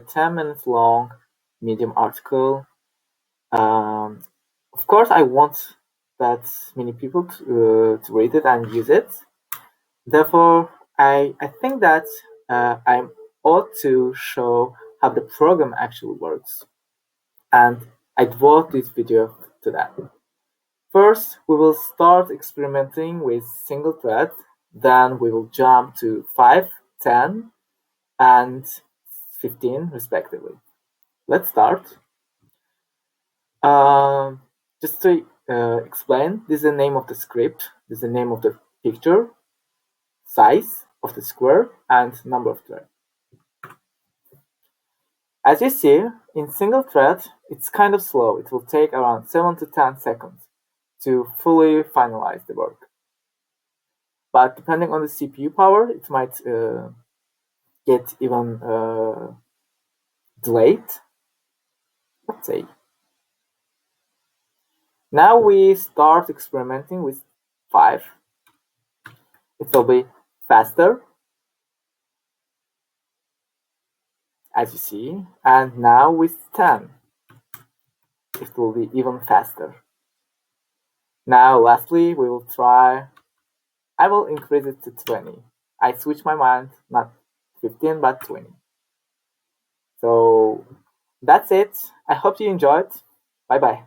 10 minutes long Medium article. Of course, I want that many people to read it and use it. Therefore, I think that I ought to show how the program actually works. And I devote this video to that. First, we will start experimenting with single thread. Then we will jump to 5, 10, and 15 respectively. Let's start. Just to explain, this is the name of the script, this is the name of the picture, size of the square, and number of threads. As you see, in single thread, it's kind of slow. It will take around 7 to 10 seconds to fully finalize the work. But depending on the CPU power, it might get even delayed. Let's say. Now we start experimenting with 5. It will be faster, as you see, and now with 10, it will be even faster. Now, lastly, we will try, I will increase it to 20. I switch my mind, not 15, but 20. So that's it. I hope you enjoyed. Bye bye.